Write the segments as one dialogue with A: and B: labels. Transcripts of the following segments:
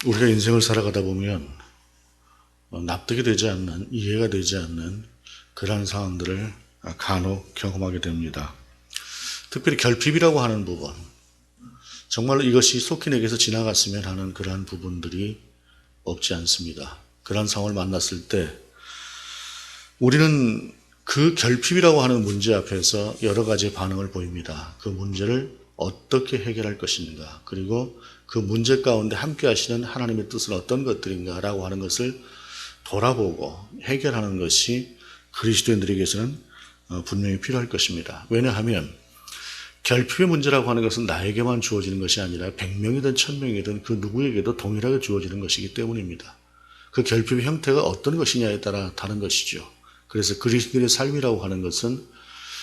A: 우리가 인생을 살아가다 보면 납득이 되지 않는, 이해가 되지 않는 그러한 상황들을 간혹 경험하게 됩니다. 특별히 결핍이라고 하는 부분, 정말로 이것이 속히 내게서 지나갔으면 하는 그러한 부분들이 없지 않습니다. 그러한 상황을 만났을 때 우리는 그 결핍이라고 하는 문제 앞에서 여러 가지 반응을 보입니다. 그 문제를 어떻게 해결할 것인가, 그리고 그 문제 가운데 함께 하시는 하나님의 뜻은 어떤 것들인가 라고 하는 것을 돌아보고 해결하는 것이 그리스도인들에게서는 분명히 필요할 것입니다. 왜냐하면 결핍의 문제라고 하는 것은 나에게만 주어지는 것이 아니라 100명이든 1000명이든 그 누구에게도 동일하게 주어지는 것이기 때문입니다. 그 결핍의 형태가 어떤 것이냐에 따라 다른 것이죠. 그래서 그리스도인의 삶이라고 하는 것은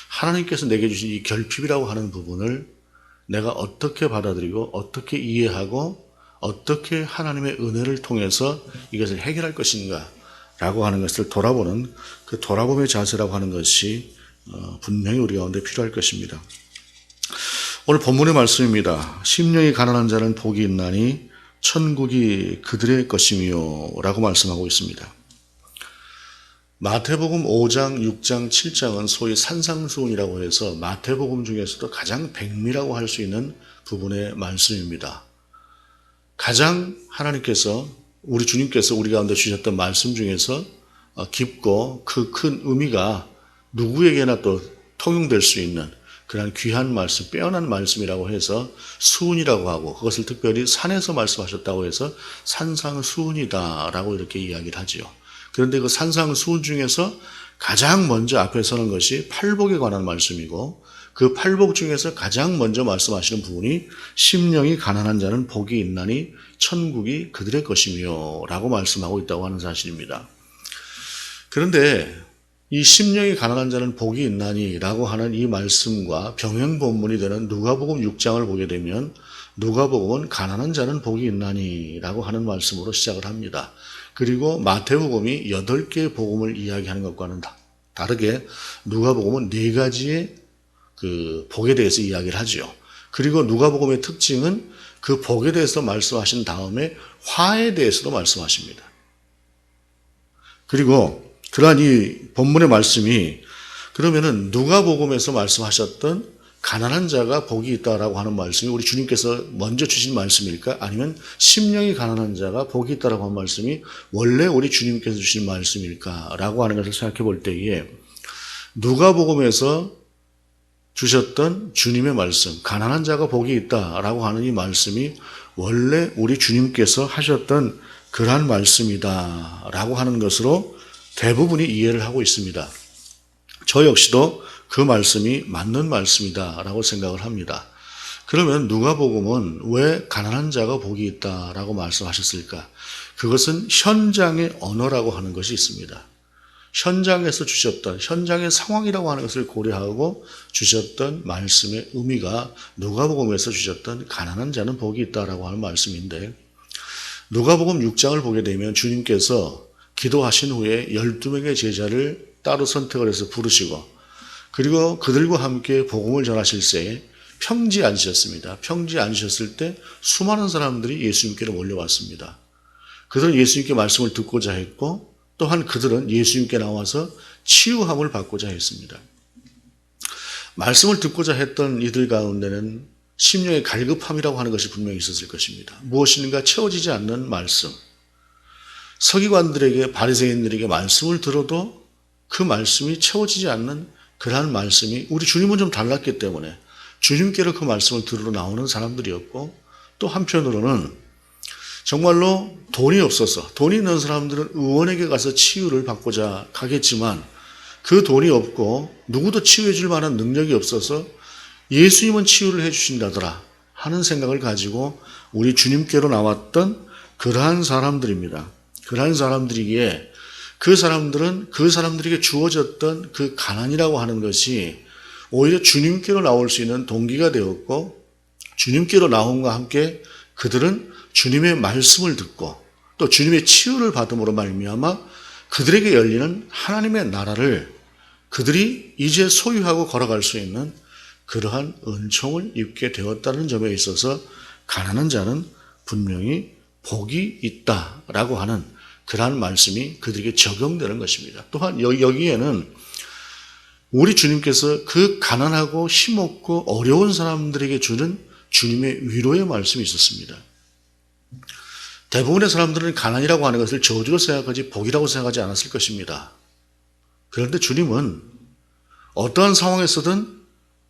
A: 하나님께서 내게 주신 이 결핍이라고 하는 부분을 내가 어떻게 받아들이고 어떻게 이해하고 어떻게 하나님의 은혜를 통해서 이것을 해결할 것인가 라고 하는 것을 돌아보는 그 돌아봄의 자세라고 하는 것이 분명히 우리 가운데 필요할 것입니다. 오늘 본문의 말씀입니다. 심령이 가난한 자는 복이 있나니 천국이 그들의 것이며 라고 말씀하고 있습니다. 마태복음 5장, 6장, 7장은 소위 산상수훈이라고 해서 마태복음 중에서도 가장 백미라고 할 수 있는 부분의 말씀입니다. 가장 하나님께서, 우리 주님께서 우리 가운데 주셨던 말씀 중에서 깊고 그 큰 의미가 누구에게나 또 통용될 수 있는 그런 귀한 말씀, 빼어난 말씀이라고 해서 수훈이라고 하고, 그것을 특별히 산에서 말씀하셨다고 해서 산상수훈이다라고 이렇게 이야기를 하지요. 그런데 그 산상수훈 중에서 가장 먼저 앞에 서는 것이 팔복에 관한 말씀이고, 그 팔복 중에서 가장 먼저 말씀하시는 부분이 심령이 가난한 자는 복이 있나니 천국이 그들의 것이며 라고 말씀하고 있다고 하는 사실입니다. 그런데 이 심령이 가난한 자는 복이 있나니 라고 하는 이 말씀과 병행 본문이 되는 누가복음 6장을 보게 되면 누가복음은 가난한 자는 복이 있나니 라고 하는 말씀으로 시작을 합니다. 그리고 마태복음이 8개의 복음을 이야기하는 것과는 다르게 누가복음은 4가지의 그 복에 대해서 이야기를 하죠. 그리고 누가복음의 특징은 그 복에 대해서 말씀하신 다음에 화에 대해서도 말씀하십니다. 그리고 그러한 이 본문의 말씀이 그러면은 누가복음에서 말씀하셨던 가난한 자가 복이 있다라고 하는 말씀이 우리 주님께서 먼저 주신 말씀일까? 아니면 심령이 가난한 자가 복이 있다라고 하는 말씀이 원래 우리 주님께서 주신 말씀일까? 라고 하는 것을 생각해 볼 때에 누가복음에서 주셨던 주님의 말씀, 가난한 자가 복이 있다라고 하는 이 말씀이 원래 우리 주님께서 하셨던 그러한 말씀이다라고 하는 것으로 대부분이 이해를 하고 있습니다. 저 역시도 그 말씀이 맞는 말씀이다라고 생각을 합니다. 그러면 누가복음은 왜 가난한 자가 복이 있다라고 말씀하셨을까? 그것은 현장의 언어라고 하는 것이 있습니다. 현장에서 주셨던, 현장의 상황이라고 하는 것을 고려하고 주셨던 말씀의 의미가 누가복음에서 주셨던 가난한 자는 복이 있다라고 하는 말씀인데, 누가복음 6장을 보게 되면 주님께서 기도하신 후에 12명의 제자를 따로 선택을 해서 부르시고, 그리고 그들과 함께 복음을 전하실 때에 평지에 앉으셨습니다. 평지에 앉으셨을 때 수많은 사람들이 예수님께로 몰려왔습니다. 그들은 예수님께 말씀을 듣고자 했고, 또한 그들은 예수님께 나와서 치유함을 받고자 했습니다. 말씀을 듣고자 했던 이들 가운데는 심령의 갈급함이라고 하는 것이 분명히 있었을 것입니다. 무엇인가 채워지지 않는 말씀. 서기관들에게, 바리새인들에게 말씀을 들어도 그 말씀이 채워지지 않는 그러한 말씀이, 우리 주님은 좀 달랐기 때문에 주님께로 그 말씀을 들으러 나오는 사람들이었고, 또 한편으로는 정말로 돈이 없어서, 돈이 있는 사람들은 의원에게 가서 치유를 받고자 가겠지만 그 돈이 없고 누구도 치유해 줄 만한 능력이 없어서 예수님은 치유를 해 주신다더라 하는 생각을 가지고 우리 주님께로 나왔던 그러한 사람들입니다. 그러한 사람들이기에 그 사람들은 그 사람들에게 주어졌던 그 가난이라고 하는 것이 오히려 주님께로 나올 수 있는 동기가 되었고, 주님께로 나옴과 함께 그들은 주님의 말씀을 듣고 또 주님의 치유를 받음으로 말미암아 그들에게 열리는 하나님의 나라를 그들이 이제 소유하고 걸어갈 수 있는 그러한 은총을 입게 되었다는 점에 있어서 가난한 자는 분명히 복이 있다라고 하는 그러한 말씀이 그들에게 적용되는 것입니다. 또한 여기에는 우리 주님께서 그 가난하고 힘없고 어려운 사람들에게 주는 주님의 위로의 말씀이 있었습니다. 대부분의 사람들은 가난이라고 하는 것을 저주로 생각하지 복이라고 생각하지 않았을 것입니다. 그런데 주님은 어떠한 상황에서든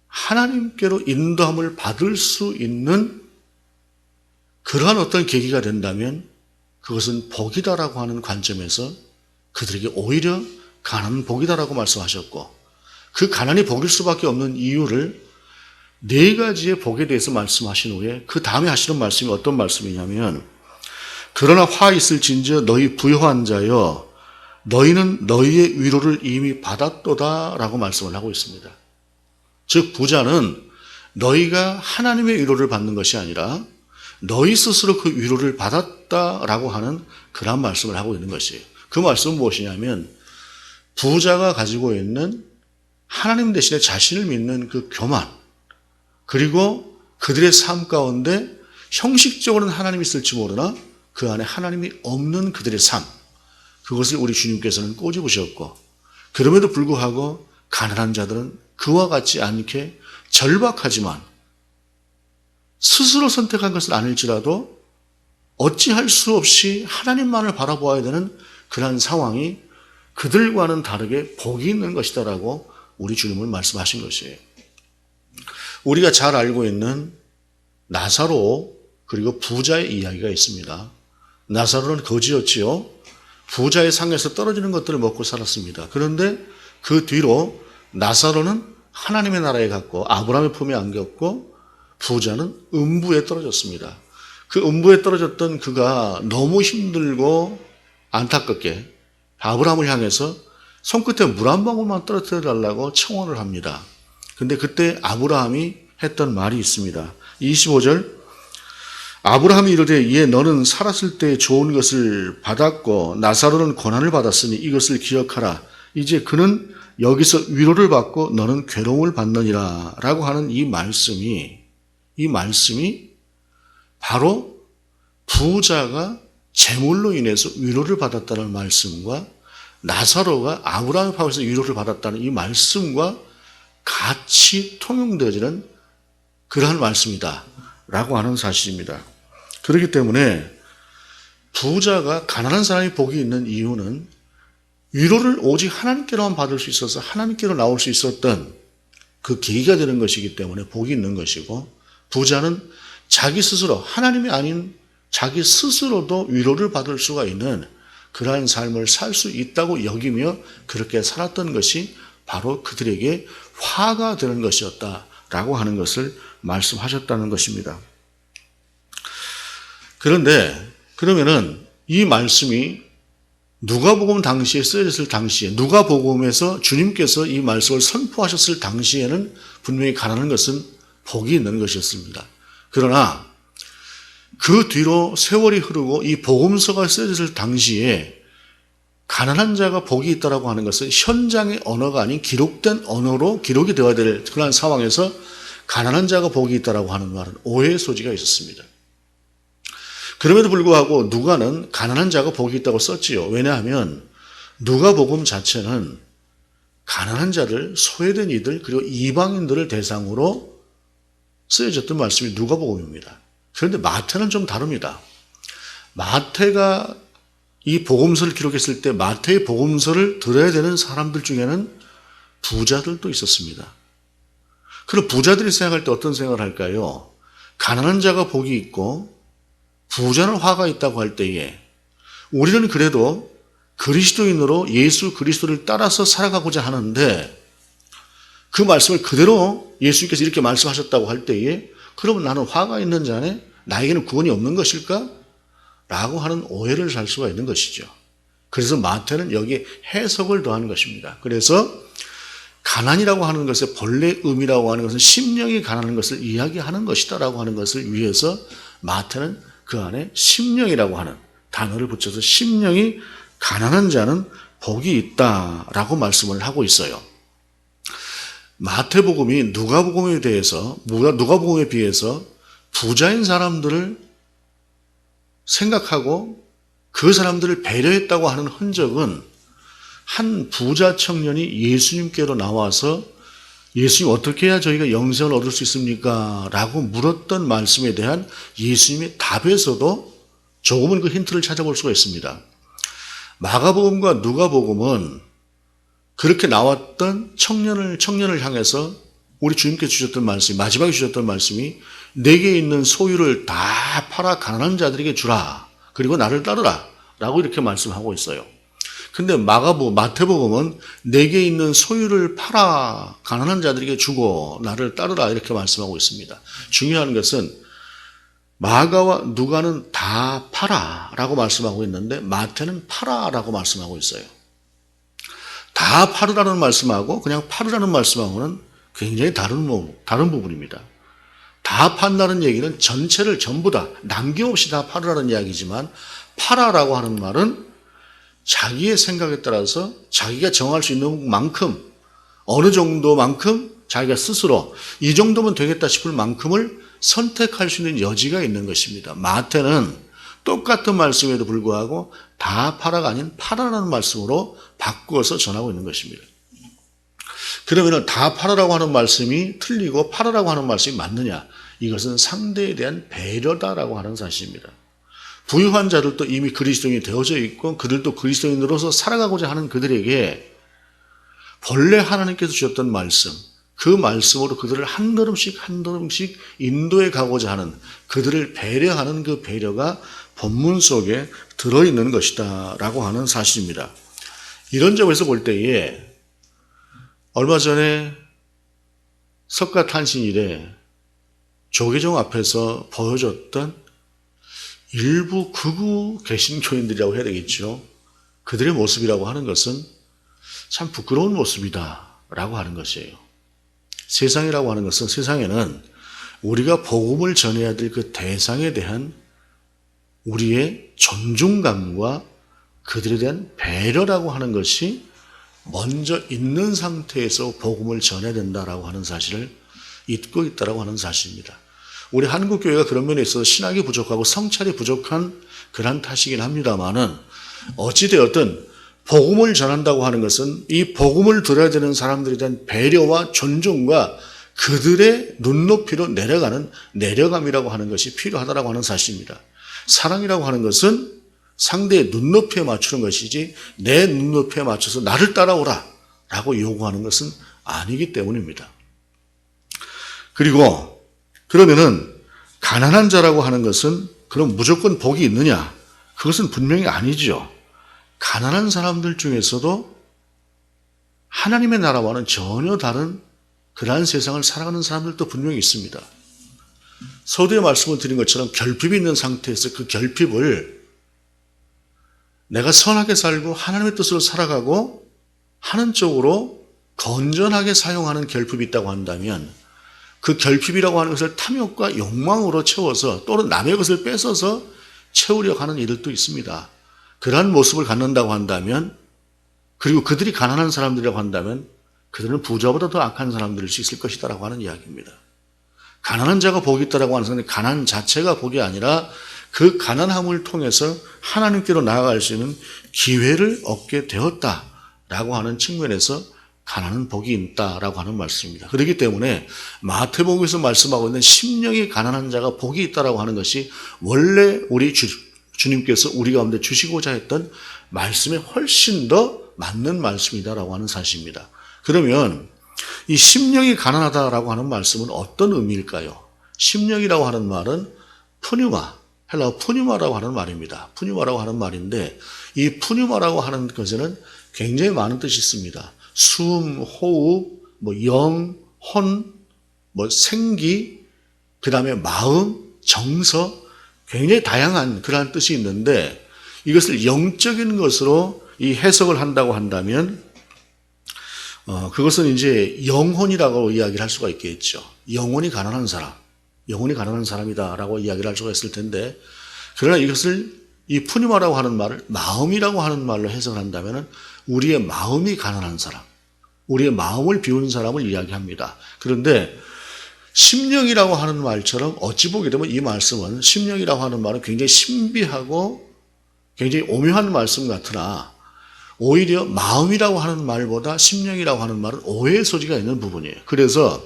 A: 하나님께로 인도함을 받을 수 있는 그러한 어떤 계기가 된다면 그것은 복이다라고 하는 관점에서 그들에게 오히려 가난은 복이다라고 말씀하셨고, 그 가난이 복일 수밖에 없는 이유를 네 가지의 복에 대해서 말씀하신 후에 그 다음에 하시는 말씀이 어떤 말씀이냐면, 그러나 화 있을진저 너희 부요한 자여 너희는 너희의 위로를 이미 받았도다라고 말씀을 하고 있습니다. 즉 부자는 너희가 하나님의 위로를 받는 것이 아니라 너희 스스로 그 위로를 받았다라고 하는 그런 말씀을 하고 있는 것이에요. 그 말씀은 무엇이냐면 부자가 가지고 있는 하나님 대신에 자신을 믿는 그 교만, 그리고 그들의 삶 가운데 형식적으로는 하나님이 있을지 모르나 그 안에 하나님이 없는 그들의 삶, 그것을 우리 주님께서는 꼬집으셨고, 그럼에도 불구하고 가난한 자들은 그와 같지 않게 절박하지만 스스로 선택한 것은 아닐지라도 어찌할 수 없이 하나님만을 바라보아야 되는 그러한 상황이 그들과는 다르게 복이 있는 것이다라고 우리 주님은 말씀하신 것이에요. 우리가 잘 알고 있는 나사로 그리고 부자의 이야기가 있습니다. 나사로는 거지였지요. 부자의 상에서 떨어지는 것들을 먹고 살았습니다. 그런데 그 뒤로 나사로는 하나님의 나라에 갔고 아브라함의 품에 안겼고 부자는 음부에 떨어졌습니다. 그 음부에 떨어졌던 그가 너무 힘들고 안타깝게 아브라함을 향해서 손끝에 물 한 방울만 떨어뜨려 달라고 청원을 합니다. 근데 그때 아브라함이 했던 말이 있습니다. 25절, 아브라함이 이르되 이에 너는 살았을 때 좋은 것을 받았고 나사로는 고난을 받았으니 이것을 기억하라. 이제 그는 여기서 위로를 받고 너는 괴로움을 받느니라 라고 하는 이 말씀이 바로 부자가 재물로 인해서 위로를 받았다는 말씀과 나사로가 아브라함의 파에서 위로를 받았다는 이 말씀과 같이 통용되어지는 그러한 말씀이다 라고 하는 사실입니다. 그렇기 때문에 부자가 가난한 사람이 복이 있는 이유는 위로를 오직 하나님께로만 받을 수 있어서 하나님께로 나올 수 있었던 그 계기가 되는 것이기 때문에 복이 있는 것이고, 부자는 자기 스스로 하나님이 아닌 자기 스스로도 위로를 받을 수가 있는 그러한 삶을 살 수 있다고 여기며 그렇게 살았던 것이 바로 그들에게 화가 되는 것이었다라고 하는 것을 말씀하셨다는 것입니다. 그런데 그러면은 이 말씀이 누가복음 당시에 쓰여졌을 당시에, 누가복음에서 주님께서 이 말씀을 선포하셨을 당시에는 분명히 가난한 것은 복이 있는 것이었습니다. 그러나 그 뒤로 세월이 흐르고 이 복음서가 쓰여졌을 당시에 가난한 자가 복이 있다라고 하는 것은 현장의 언어가 아닌 기록된 언어로 기록이 되어야 될 그런 상황에서 가난한 자가 복이 있다라고 하는 말은 오해의 소지가 있었습니다. 그럼에도 불구하고 누가는 가난한 자가 복이 있다고 썼지요. 왜냐하면 누가복음 자체는 가난한 자들, 소외된 이들, 그리고 이방인들을 대상으로 쓰여졌던 말씀이 누가복음입니다. 그런데 마태는 좀 다릅니다. 마태가 이 복음서를 기록했을 때 마태의 복음서를 들어야 되는 사람들 중에는 부자들도 있었습니다. 그럼 부자들이 생각할 때 어떤 생각을 할까요? 가난한 자가 복이 있고 부자는 화가 있다고 할 때에 우리는 그래도 그리스도인으로 예수 그리스도를 따라서 살아가고자 하는데 그 말씀을 그대로 예수님께서 이렇게 말씀하셨다고 할 때에 그러면 나는 화가 있는 자네? 나에게는 구원이 없는 것일까? 라고 하는 오해를 살 수가 있는 것이죠. 그래서 마태는 여기에 해석을 더하는 것입니다. 그래서 가난이라고 하는 것의 본래 의미라고 하는 것은 심령이 가난한 것을 이야기하는 것이다라고 하는 것을 위해서 마태는 그 안에 심령이라고 하는 단어를 붙여서 심령이 가난한 자는 복이 있다라고 말씀을 하고 있어요. 마태복음이 누가복음에 비해서 부자인 사람들을 생각하고 그 사람들을 배려했다고 하는 흔적은 한 부자 청년이 예수님께로 나와서 예수님 어떻게 해야 저희가 영생을 얻을 수 있습니까? 라고 물었던 말씀에 대한 예수님의 답에서도 조금은 그 힌트를 찾아볼 수가 있습니다. 마가복음과 누가복음은 그렇게 나왔던 청년을 향해서 우리 주님께 주셨던 말씀이, 마지막에 주셨던 말씀이 내게 있는 소유를 다 팔아 가난한 자들에게 주라. 그리고 나를 따르라. 라고 이렇게 말씀하고 있어요. 근데 마태복음은 내게 있는 소유를 팔아 가난한 자들에게 주고 나를 따르라 이렇게 말씀하고 있습니다. 중요한 것은 마가와 누가는 다 팔아 라고 말씀하고 있는데 마태는 팔아 라고 말씀하고 있어요. 다 팔으라는 말씀하고 그냥 팔으라는 말씀하고는 굉장히 다른 부분입니다. 다 판다는 얘기는 전체를 전부 다 남김없이 다 팔으라는 이야기지만 팔아라고 하는 말은 자기의 생각에 따라서 자기가 정할 수 있는 만큼 어느 정도만큼 자기가 스스로 이 정도면 되겠다 싶을 만큼을 선택할 수 있는 여지가 있는 것입니다. 마태는 똑같은 말씀에도 불구하고 다 팔아가 아닌 팔아라는 말씀으로 바꾸어서 전하고 있는 것입니다. 그러면 다 팔아라고 하는 말씀이 틀리고 팔아라고 하는 말씀이 맞느냐? 이것은 상대에 대한 배려다라고 하는 사실입니다. 부유한 자들도 이미 그리스도인이 되어져 있고 그들도 그리스도인으로서 살아가고자 하는 그들에게 본래 하나님께서 주셨던 말씀, 그 말씀으로 그들을 한 걸음씩 인도해 가고자 하는 그들을 배려하는 그 배려가 본문 속에 들어있는 것이다 라고 하는 사실입니다. 이런 점에서 볼 때에 얼마 전에 석가탄신일에 조계종 앞에서 보여줬던 일부 극우 개신교인들이라고 해야 되겠죠. 그들의 모습이라고 하는 것은 참 부끄러운 모습이다라고 하는 것이에요. 세상이라고 하는 것은 세상에는 우리가 복음을 전해야 될 그 대상에 대한 우리의 존중감과 그들에 대한 배려라고 하는 것이 먼저 있는 상태에서 복음을 전해야 된다라고 하는 사실을 잊고 있다라고 하는 사실입니다. 우리 한국교회가 그런 면에 있어서 신학이 부족하고 성찰이 부족한 그런 탓이긴 합니다만은 어찌되었든 복음을 전한다고 하는 것은 이 복음을 들어야 되는 사람들에 대한 배려와 존중과 그들의 눈높이로 내려가는 내려감이라고 하는 것이 필요하다라고 하는 사실입니다. 사랑이라고 하는 것은 상대의 눈높이에 맞추는 것이지 내 눈높이에 맞춰서 나를 따라오라 라고 요구하는 것은 아니기 때문입니다. 그리고 그러면은 가난한 자라고 하는 것은 그럼 무조건 복이 있느냐? 그것은 분명히 아니죠. 가난한 사람들 중에서도 하나님의 나라와는 전혀 다른 그러한 세상을 살아가는 사람들도 분명히 있습니다. 서두에 말씀을 드린 것처럼 결핍이 있는 상태에서 그 결핍을 내가 선하게 살고 하나님의 뜻으로 살아가고 하는 쪽으로 건전하게 사용하는 결핍이 있다고 한다면 그 결핍이라고 하는 것을 탐욕과 욕망으로 채워서 또는 남의 것을 뺏어서 채우려고 하는 이들도 있습니다. 그러한 모습을 갖는다고 한다면 그리고 그들이 가난한 사람들이라고 한다면 그들은 부자보다 더 악한 사람들일 수 있을 것이다라고 하는 이야기입니다. 가난한 자가 복이 있다라고 하는 것은 가난 자체가 복이 아니라 그 가난함을 통해서 하나님께로 나아갈 수 있는 기회를 얻게 되었다라고 하는 측면에서 가난은 복이 있다라고 하는 말씀입니다. 그렇기 때문에 마태복음에서 말씀하고 있는 심령이 가난한 자가 복이 있다라고 하는 것이 원래 우리 주님께서 우리 가운데 주시고자 했던 말씀에 훨씬 더 맞는 말씀이다라고 하는 사실입니다. 그러면 이 심령이 가난하다라고 하는 말씀은 어떤 의미일까요? 심령이라고 하는 말은 푸뉴마, 헬라어 푸뉴마라고 하는 말입니다. 푸뉴마라고 하는 말인데 이 푸뉴마라고 하는 것에는 굉장히 많은 뜻이 있습니다. 숨, 호흡, 영, 혼, 생기, 그 다음에 마음, 정서, 굉장히 다양한 그러한 뜻이 있는데 이것을 영적인 것으로 이 해석을 한다고 한다면 그것은 이제 영혼이라고 이야기를 할 수가 있겠죠. 영혼이 가난한 사람이다라고 이야기를 할 수가 있을 텐데 그러나 이것을 이 푸니마라고 하는 말을 마음이라고 하는 말로 해석을 한다면 우리의 마음이 가난한 사람, 우리의 마음을 비운 사람을 이야기합니다. 그런데 심령이라고 하는 말처럼 어찌 보게 되면 이 말씀은 심령이라고 하는 말은 굉장히 신비하고 굉장히 오묘한 말씀 같으나 오히려 마음이라고 하는 말보다 심령이라고 하는 말은 오해의 소지가 있는 부분이에요. 그래서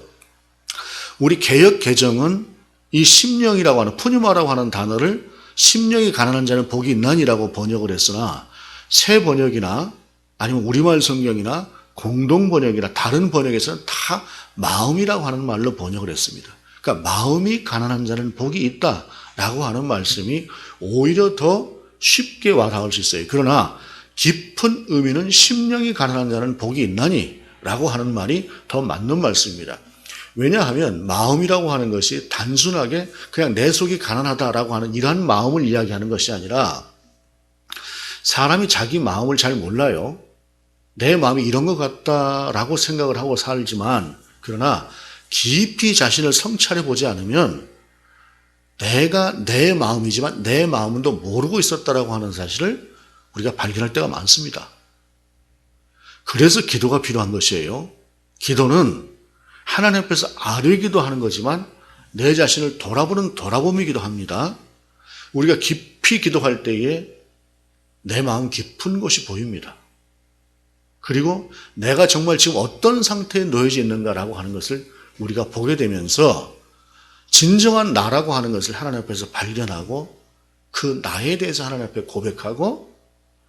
A: 우리 개역 개정은 이 심령이라고 하는 푸뉴마라고 하는 단어를 심령이 가난한 자는 복이 있나니라고 번역을 했으나 새 번역이나 아니면 우리말 성경이나 공동 번역이나 다른 번역에서는 다 마음이라고 하는 말로 번역을 했습니다. 그러니까 마음이 가난한 자는 복이 있다라고 하는 말씀이 오히려 더 쉽게 와닿을 수 있어요. 그러나 깊은 의미는 심령이 가난한 자는 복이 있나니 라고 하는 말이 더 맞는 말씀입니다. 왜냐하면 마음이라고 하는 것이 단순하게 그냥 내 속이 가난하다라고 하는 이러한 마음을 이야기하는 것이 아니라 사람이 자기 마음을 잘 몰라요. 내 마음이 이런 것 같다라고 생각을 하고 살지만 그러나 깊이 자신을 성찰해 보지 않으면 내가 내 마음이지만 내 마음도 모르고 있었다라고 하는 사실을 우리가 발견할 때가 많습니다. 그래서 기도가 필요한 것이에요. 기도는 하나님 앞에서 아뢰기도 하는 거지만 내 자신을 돌아보는 돌아봄이기도 합니다. 우리가 깊이 기도할 때에 내 마음 깊은 곳이 보입니다. 그리고 내가 정말 지금 어떤 상태에 놓여져 있는가라고 하는 것을 우리가 보게 되면서 진정한 나라고 하는 것을 하나님 앞에서 발견하고 그 나에 대해서 하나님 앞에 고백하고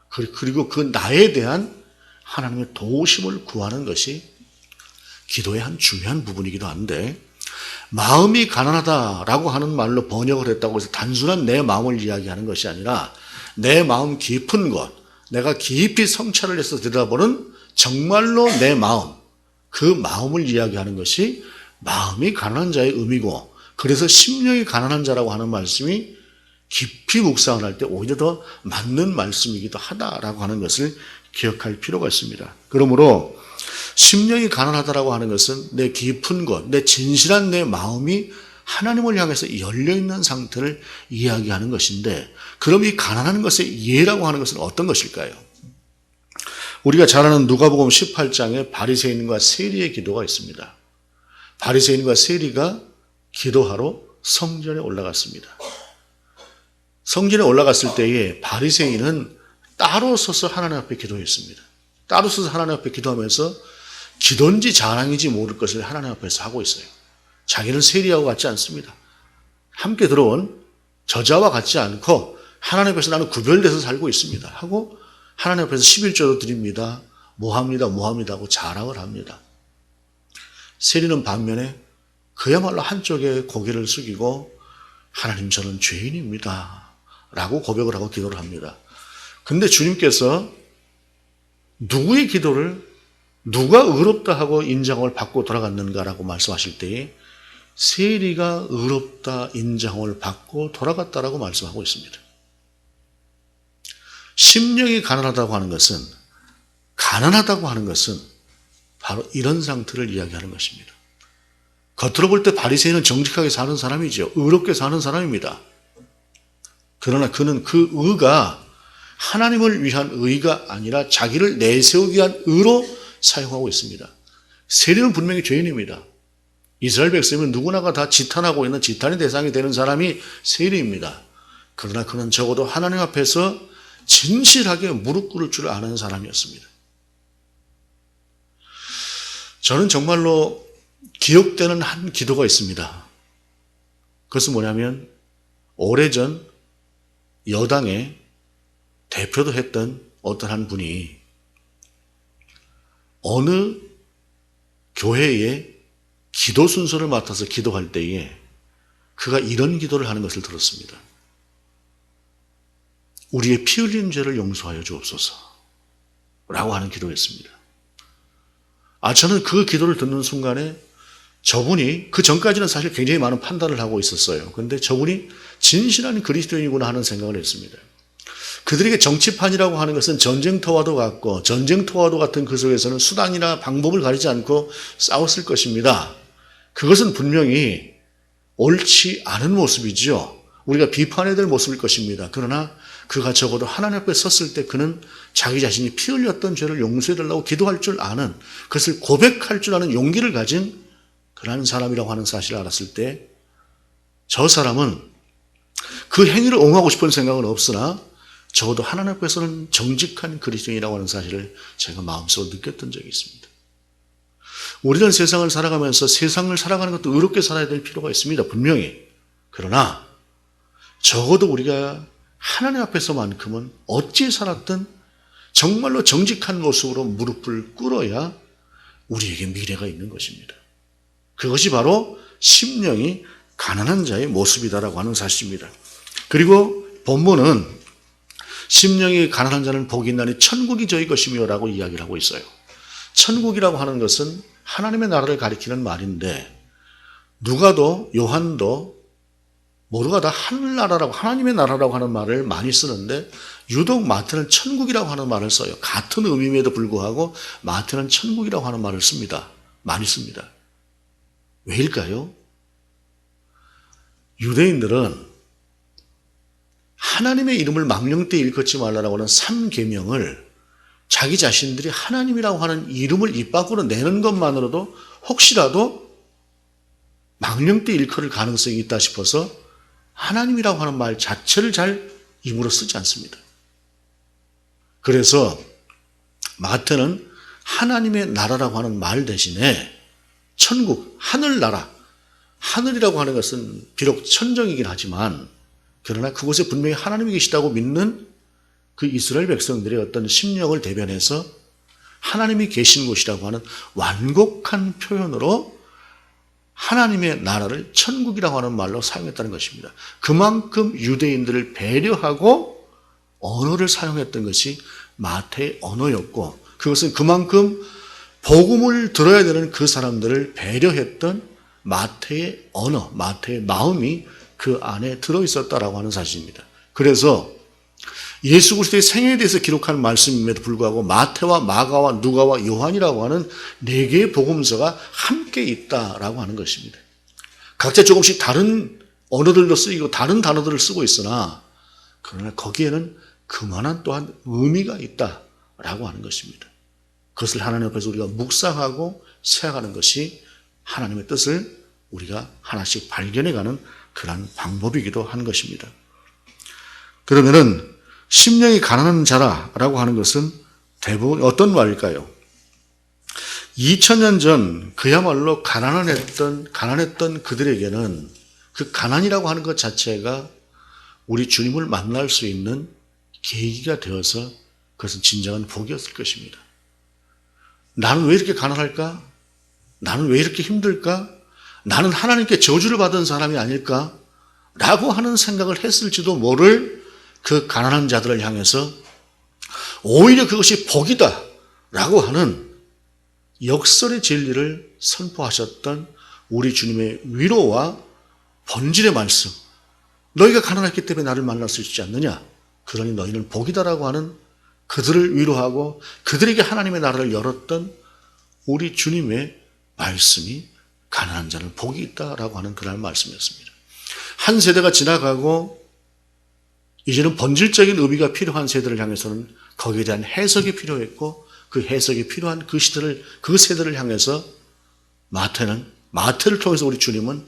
A: 그리고 그 나에 대한 하나님의 도우심을 구하는 것이 기도의 한 중요한 부분이기도 한데 마음이 가난하다라고 하는 말로 번역을 했다고 해서 단순한 내 마음을 이야기하는 것이 아니라 내 마음 깊은 곳, 내가 깊이 성찰을 해서 들여다보는 정말로 내 마음, 그 마음을 이야기하는 것이 마음이 가난한 자의 의미고 그래서 심령이 가난한 자라고 하는 말씀이 깊이 묵상을 할 때 오히려 더 맞는 말씀이기도 하다라고 하는 것을 기억할 필요가 있습니다. 그러므로 심령이 가난하다라고 하는 것은 내 깊은 곳, 내 진실한 내 마음이 하나님을 향해서 열려있는 상태를 이야기하는 것인데 그럼 이 가난한 것의 예라고 하는 것은 어떤 것일까요? 우리가 잘 아는 누가복음 18장에 바리새인과 세리의 기도가 있습니다. 바리새인과 세리가 기도하러 성전에 올라갔습니다. 성전에 올라갔을 때에 바리새인은 따로 서서 하나님 앞에 기도했습니다. 따로 서서 하나님 앞에 기도하면서 기도인지 자랑인지 모를 것을 하나님 앞에서 하고 있어요. 자기는 세리하고 같지 않습니다. 함께 들어온 저자와 같지 않고 하나님 앞에서 나는 구별돼서 살고 있습니다. 하고 하나님 앞에서 11조도 드립니다. 뭐합니다 하고 자랑을 합니다. 세리는 반면에 그야말로 한쪽에 고개를 숙이고 하나님 저는 죄인입니다 라고 고백을 하고 기도를 합니다. 근데 주님께서 누구의 기도를 누가 의롭다 하고 인정을 받고 돌아갔는가라고 말씀하실 때에 세리가 의롭다 인정을 받고 돌아갔다라고 말씀하고 있습니다. 심령이 가난하다고 하는 것은 바로 이런 상태를 이야기하는 것입니다. 겉으로 볼 때 바리새인은 정직하게 사는 사람이죠. 의롭게 사는 사람입니다. 그러나 그는 그 의가 하나님을 위한 의가 아니라 자기를 내세우기 위한 의로 사용하고 있습니다. 세리는 분명히 죄인입니다. 이스라엘 백성은 누구나가 다 지탄하고 있는 지탄의 대상이 되는 사람이 세리입니다. 그러나 그는 적어도 하나님 앞에서 진실하게 무릎 꿇을 줄 아는 사람이었습니다. 저는 정말로 기억되는 한 기도가 있습니다. 그것은 뭐냐면 오래전 여당의 대표도 했던 어떤 한 분이 어느 교회의 기도 순서를 맡아서 기도할 때에 그가 이런 기도를 하는 것을 들었습니다. 우리의 피 흘린 죄를 용서하여 주옵소서 라고 하는 기도였습니다. 저는 그 기도를 듣는 순간에 저분이 그 전까지는 사실 굉장히 많은 판단을 하고 있었어요. 그런데 저분이 진실한 그리스도인이구나 하는 생각을 했습니다. 그들에게 정치판이라고 하는 것은 전쟁터와도 같고 전쟁터와도 같은 그 속에서는 수단이나 방법을 가리지 않고 싸웠을 것입니다. 그것은 분명히 옳지 않은 모습이죠. 우리가 비판해야 될 모습일 것입니다. 그러나 그가 적어도 하나님 앞에 섰을 때 그는 자기 자신이 피 흘렸던 죄를 용서해달라고 기도할 줄 아는, 그것을 고백할 줄 아는 용기를 가진 그러한 사람이라고 하는 사실을 알았을 때 저 사람은 그 행위를 옹호하고 싶은 생각은 없으나 적어도 하나님 앞에서는 정직한 그리스도인이라고 하는 사실을 제가 마음속으로 느꼈던 적이 있습니다. 우리는 세상을 살아가면서 세상을 살아가는 것도 의롭게 살아야 될 필요가 있습니다. 분명히. 그러나 적어도 우리가 하나님 앞에서만큼은 어찌 살았든 정말로 정직한 모습으로 무릎을 꿇어야 우리에게 미래가 있는 것입니다. 그것이 바로 심령이 가난한 자의 모습이다라고 하는 사실입니다. 그리고 본문은 심령이 가난한 자는 복이 있나니 천국이 저희 것이며 라고 이야기를 하고 있어요. 천국이라고 하는 것은 하나님의 나라를 가리키는 말인데 누가도 요한도 모두가 다 하늘나라라고 하나님의 나라라고 하는 말을 많이 쓰는데 유독 마태는 천국이라고 하는 말을 써요. 같은 의미임에도 불구하고 마태는 천국이라고 하는 말을 씁니다. 많이 씁니다. 왜일까요? 유대인들은 하나님의 이름을 망령되이 일컫지 말라라고 하는 3계명을 자기 자신들이 하나님이라고 하는 이름을 입 밖으로 내는 것만으로도 혹시라도 망령되이 일컬을 가능성이 있다 싶어서 하나님이라고 하는 말 자체를 잘 입으로 쓰지 않습니다. 그래서 마태는 하나님의 나라라고 하는 말 대신에 천국, 하늘나라, 하늘이라고 하는 것은 비록 천정이긴 하지만 그러나 그곳에 분명히 하나님이 계시다고 믿는 그 이스라엘 백성들의 어떤 심령을 대변해서 하나님이 계신 곳이라고 하는 완곡한 표현으로 하나님의 나라를 천국이라고 하는 말로 사용했다는 것입니다. 그만큼 유대인들을 배려하고 언어를 사용했던 것이 마태의 언어였고 그것은 그만큼 복음을 들어야 되는 그 사람들을 배려했던 마태의 언어, 마태의 마음이 그 안에 들어있었다라고 하는 사실입니다. 그래서 예수 그리스도의 생애에 대해서 기록한 말씀임에도 불구하고 마태와 마가와 누가와 요한이라고 하는 4개의 복음서가 함께 있다라고 하는 것입니다. 각자 조금씩 다른 언어들도 쓰이고 다른 단어들을 쓰고 있으나 그러나 거기에는 그만한 또한 의미가 있다라고 하는 것입니다. 그것을 하나님 앞에서 우리가 묵상하고 생각하는 것이 하나님의 뜻을 우리가 하나씩 발견해가는 그런 방법이기도 한 것입니다. 그러면은 심령이 가난한 자라라고 하는 것은 대부분 어떤 말일까요? 2000년 전 그야말로 가난했던 그들에게는 그 가난이라고 하는 것 자체가 우리 주님을 만날 수 있는 계기가 되어서 그것은 진정한 복이었을 것입니다. 나는 왜 이렇게 가난할까? 나는 왜 이렇게 힘들까? 나는 하나님께 저주를 받은 사람이 아닐까? 라고 하는 생각을 했을지도 모를 그 가난한 자들을 향해서 오히려 그것이 복이다 라고 하는 역설의 진리를 선포하셨던 우리 주님의 위로와 본질의 말씀, 너희가 가난했기 때문에 나를 만날 수 있지 않느냐? 그러니 너희는 복이다라고 하는 그들을 위로하고 그들에게 하나님의 나라를 열었던 우리 주님의 말씀이 가난한 자는 복이 있다라고 하는 그런 말씀이었습니다. 한 세대가 지나가고 이제는 본질적인 의미가 필요한 세대를 향해서는 거기에 대한 해석이 필요했고 그 해석이 필요한 그 세대를 향해서 마태를 통해서 우리 주님은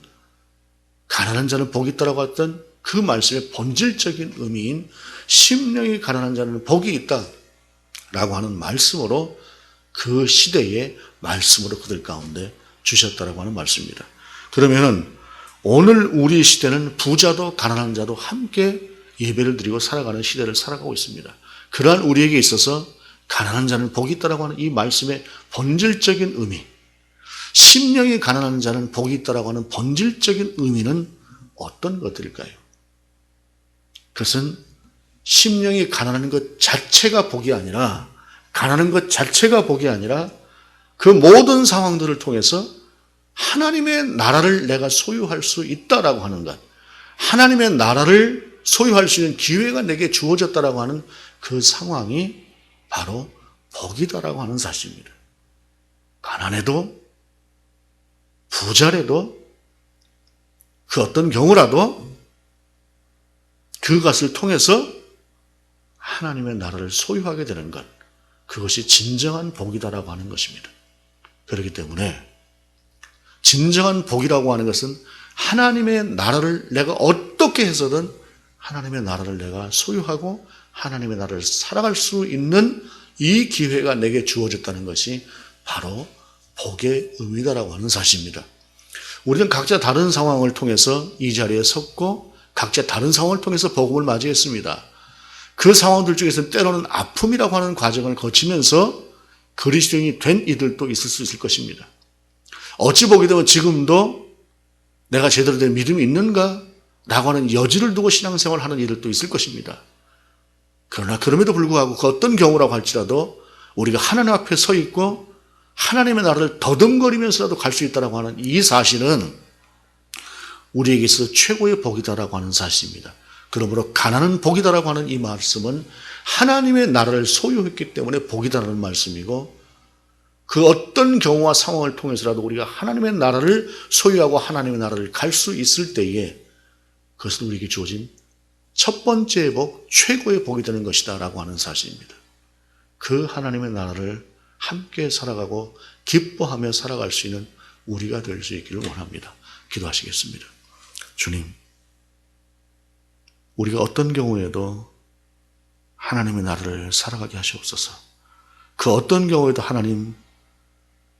A: 가난한 자는 복이 있다라고 했던 그 말씀의 본질적인 의미인 심령이 가난한 자는 복이 있다라고 하는 말씀으로 그 시대의 말씀으로 그들 가운데 주셨다라고 하는 말씀입니다. 그러면은 오늘 우리 시대는 부자도 가난한 자도 함께 예배를 드리고 살아가는 시대를 살아가고 있습니다. 그러한 우리에게 있어서 가난한 자는 복이 있다라고 하는 이 말씀의 본질적인 의미, 심령이 가난한 자는 복이 있다라고 하는 본질적인 의미는 어떤 것들일까요? 그것은 심령이 가난한 것 자체가 복이 아니라 가난한 것 자체가 복이 아니라 그 모든 상황들을 통해서 하나님의 나라를 내가 소유할 수 있다라고 하는 것, 하나님의 나라를 소유할 수 있는 기회가 내게 주어졌다라고 하는 그 상황이 바로 복이다라고 하는 사실입니다. 가난해도 부자래도 그 어떤 경우라도 그것을 통해서 하나님의 나라를 소유하게 되는 것, 그것이 진정한 복이다라고 하는 것입니다. 그렇기 때문에 진정한 복이라고 하는 것은 하나님의 나라를 내가 어떻게 해서든 하나님의 나라를 내가 소유하고 하나님의 나라를 살아갈 수 있는 이 기회가 내게 주어졌다는 것이 바로 복의 의미다라고 하는 사실입니다. 우리는 각자 다른 상황을 통해서 이 자리에 섰고 각자 다른 상황을 통해서 복음을 맞이했습니다. 그 상황들 중에서 때로는 아픔이라고 하는 과정을 거치면서 그리스도인이 된 이들도 있을 수 있을 것입니다. 어찌 보게 되면 지금도 내가 제대로 된 믿음이 있는가? 라고 하는 여지를 두고 신앙생활을 하는 이들도 있을 것입니다. 그러나 그럼에도 불구하고 그 어떤 경우라고 할지라도 우리가 하나님 앞에 서 있고 하나님의 나라를 더듬거리면서라도 갈 수 있다고 하는 이 사실은 우리에게 있어서 최고의 복이다라고 하는 사실입니다. 그러므로 가난은 복이다라고 하는 이 말씀은 하나님의 나라를 소유했기 때문에 복이다라는 말씀이고 그 어떤 경우와 상황을 통해서라도 우리가 하나님의 나라를 소유하고 하나님의 나라를 갈 수 있을 때에 그것은 우리에게 주어진 첫 번째 복, 최고의 복이 되는 것이다 라고 하는 사실입니다. 그 하나님의 나라를 함께 살아가고 기뻐하며 살아갈 수 있는 우리가 될 수 있기를 원합니다. 기도하시겠습니다. 주님, 우리가 어떤 경우에도 하나님의 나라를 살아가게 하시옵소서. 그 어떤 경우에도 하나님,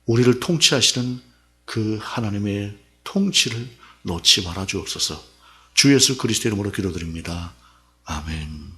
A: 우리를 통치하시는 그 하나님의 통치를 놓지 말아 주옵소서. 주 예수 그리스도 이름으로 기도드립니다. 아멘.